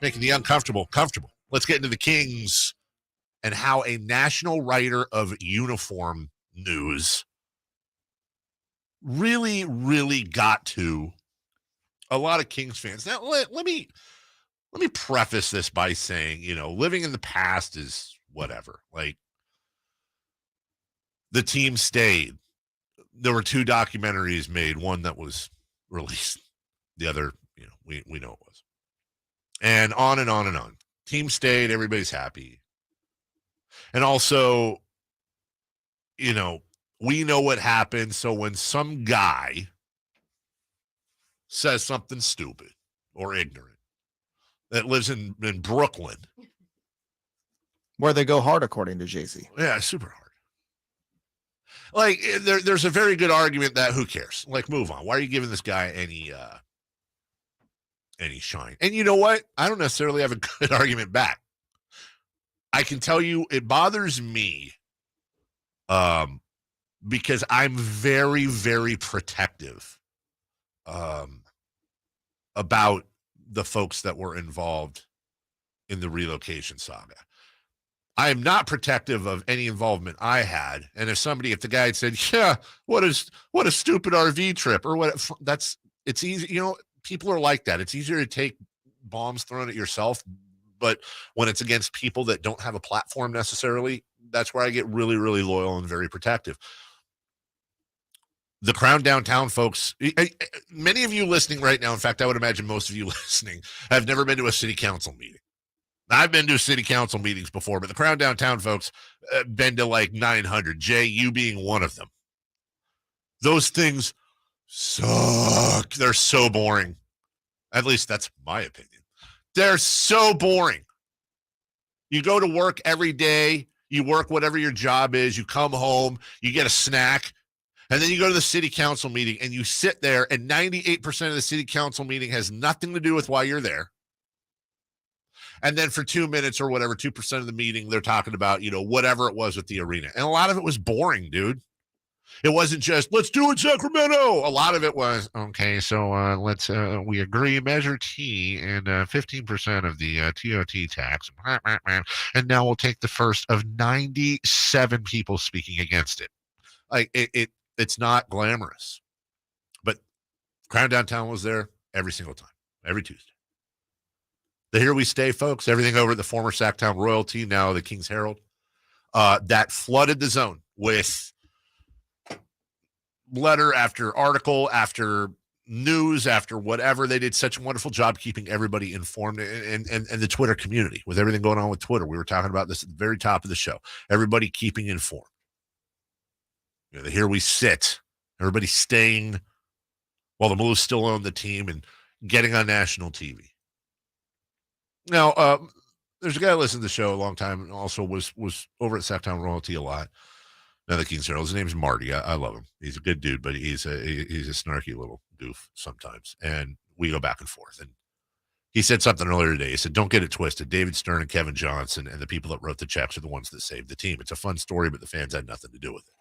making the uncomfortable comfortable. Let's get into the Kings and how a national writer of uniform news really, really got to a lot of Kings fans. Now, let me preface this by saying, living in the past is whatever. Like, the team stayed. There were 2 documentaries made, one that was released, the other, we know it was. And on and on and on. Team stayed, everybody's happy. And also, we know what happened. So when some guy says something stupid or ignorant that lives in Brooklyn, where they go hard, according to Jay-Z. Yeah, super hard. Like, there's a very good argument that who cares? Like, move on. Why are you giving this guy any shine? And you know what? I don't necessarily have a good argument back. I can tell you it bothers me because I'm very, very protective about the folks that were involved in the relocation saga. I am not protective of any involvement I had. And if the guy had said, yeah, what a stupid RV trip or what, it's easy. People are like that. It's easier to take bombs thrown at yourself. But when it's against people that don't have a platform necessarily, that's where I get really, really loyal and very protective. The Crown Downtown folks, many of you listening right now, in fact, I would imagine most of you listening, have never been to a city council meeting. I've been to city council meetings before, but the Crown Downtown folks been to like 900, Jay, you being one of them. Those things suck. They're so boring. At least that's my opinion. They're so boring. You go to work every day. You work whatever your job is. You come home. You get a snack. And then you go to the city council meeting and you sit there, and 98% of the city council meeting has nothing to do with why you're there. And then for 2 minutes or whatever, 2% of the meeting, they're talking about, whatever it was with the arena. And a lot of it was boring, dude. It wasn't just, let's do it, Sacramento. A lot of it was, okay, so let's, we agree, measure T and 15% of the TOT tax. And now we'll take the first of 97 people speaking against it. Like, it's not glamorous. But Crown Downtown was there every single time, every Tuesday. The Here We Stay folks, everything over at the former Sactown Royalty, now the King's Herald, that flooded the zone with letter after article, after news, after whatever. They did such a wonderful job keeping everybody informed, and the Twitter community with everything going on with Twitter. We were talking about this at the very top of the show. Everybody keeping informed. The Here We Sit, everybody staying while the Blues still own the team and getting on national TV. Now, there's a guy that listened to the show a long time and also was over at Sactown Royalty a lot. Now the King's Herald. His name's Marty. I love him. He's a good dude, but he's a snarky little doof sometimes. And we go back and forth. And he said something earlier today. He said, don't get it twisted. David Stern and Kevin Johnson and the people that wrote the checks are the ones that saved the team. It's a fun story, but the fans had nothing to do with it.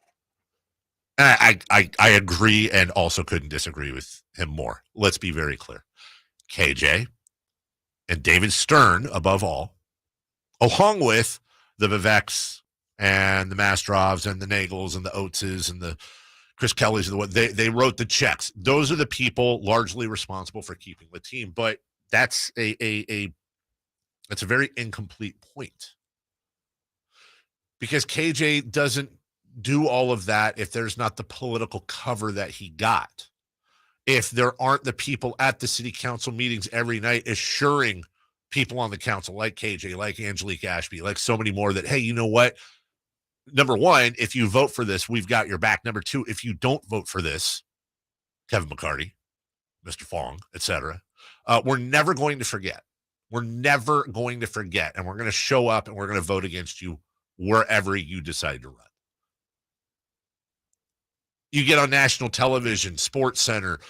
And I agree and also couldn't disagree with him more. Let's be very clear. KJ and David Stern, above all, along with the Viveks and the Mastrovs and the Nagels and the Oateses and the Chris Kellys, they wrote the checks. Those are the people largely responsible for keeping the team. But that's a very incomplete point, because KJ doesn't do all of that if there's not the political cover that he got. If there aren't the people at the city council meetings every night assuring people on the council like KJ, like Angelique Ashby, like so many more that, hey, you know what? Number one, if you vote for this, we've got your back. Number two, if you don't vote for this, Kevin McCarty, Mr. Fong, etc., we're never going to forget. We're never going to forget. And we're going to show up and we're going to vote against you wherever you decide to run. You get on national television, Sports Center,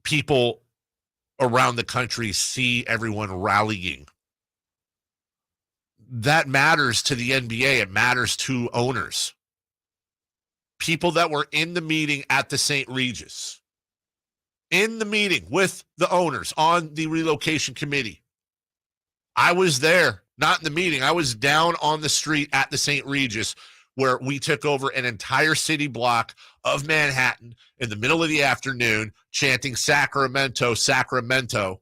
people around the country see everyone rallying. That matters to the NBA. It matters to owners. People that were in the meeting at the St. Regis in the meeting with the owners on the relocation committee. I was there, not in the meeting. I was down on the street at the St. Regis where we took over an entire city block of Manhattan in the middle of the afternoon chanting Sacramento, Sacramento.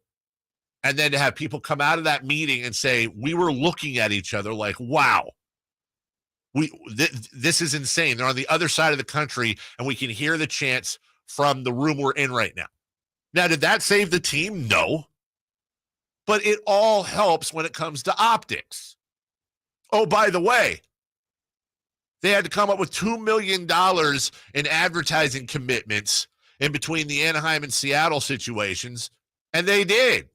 And then to have people come out of that meeting and say, we were looking at each other like, wow, this is insane. They're on the other side of the country, and we can hear the chants from the room we're in right now. Now, did that save the team? No. But it all helps when it comes to optics. Oh, by the way, they had to come up with $2 million in advertising commitments in between the Anaheim and Seattle situations, and they did.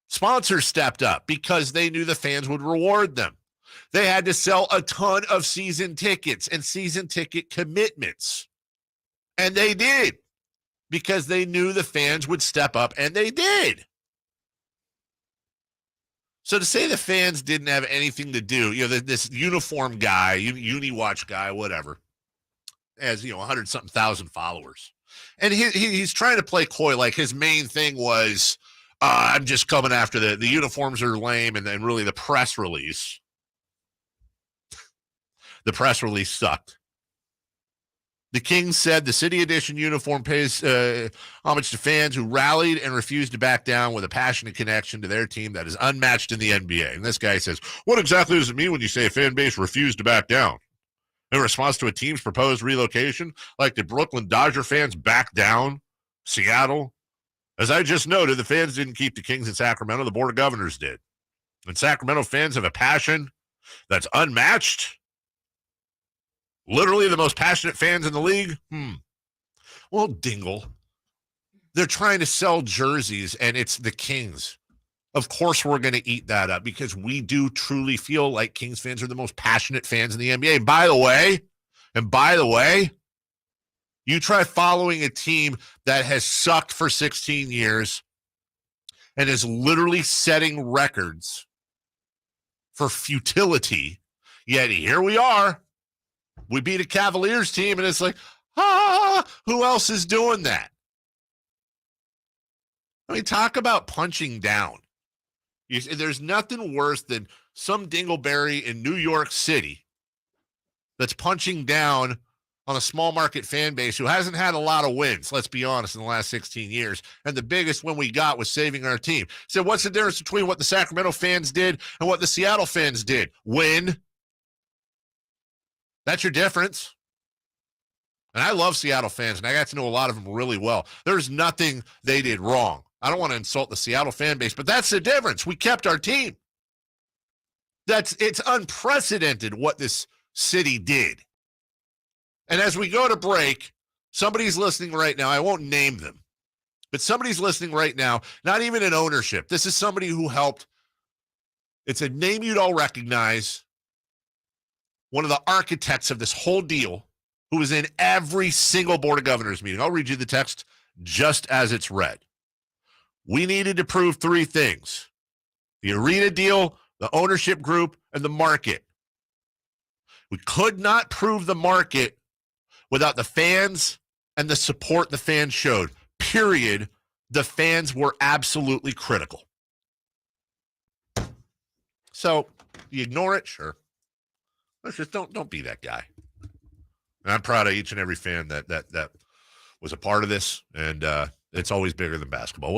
Sponsors stepped up because they knew the fans would reward them. They had to sell a ton of season tickets and season ticket commitments. And they did because they knew the fans would step up, and they did. So to say the fans didn't have anything to do, this uniform guy, Uni-Watch guy, whatever, has, 100-something thousand followers. And he's trying to play coy, like his main thing was, I'm just coming after the uniforms are lame, and then really the press release. The press release sucked. The Kings said the City Edition uniform pays homage to fans who rallied and refused to back down with a passionate connection to their team that is unmatched in the NBA. And this guy says, what exactly does it mean when you say a fan base refused to back down? In response to a team's proposed relocation, like the Brooklyn Dodger fans back down? Seattle? As I just noted, the fans didn't keep the Kings in Sacramento. The Board of Governors did. And Sacramento fans have a passion that's unmatched. Literally the most passionate fans in the league? Well, Dingle, they're trying to sell jerseys, and it's the Kings. Of course we're going to eat that up because we do truly feel like Kings fans are the most passionate fans in the NBA. And by the way, you try following a team that has sucked for 16 years and is literally setting records for futility, yet here we are. We beat a Cavaliers team, and it's like, who else is doing that? I mean, talk about punching down. There's nothing worse than some dingleberry in New York City that's punching down on a small market fan base who hasn't had a lot of wins, let's be honest, in the last 16 years. And the biggest win we got was saving our team. So what's the difference between what the Sacramento fans did and what the Seattle fans did? Win. That's your difference. And I love Seattle fans, and I got to know a lot of them really well. There's nothing they did wrong. I don't want to insult the Seattle fan base, but that's the difference. We kept our team. It's unprecedented what this city did. And as we go to break, somebody's listening right now. I won't name them, but somebody's listening right now, not even in ownership. This is somebody who helped. It's a name you'd all recognize. One of the architects of this whole deal, who was in every single Board of Governors meeting. I'll read you the text just as it's read. We needed to prove three things: the arena deal, the ownership group, and the market. We could not prove the market without the fans and the support the fans showed. Period. The fans were absolutely critical. So, you ignore it? Sure. Let's just don't be that guy. And I'm proud of each and every fan that was a part of this, and it's always bigger than basketball.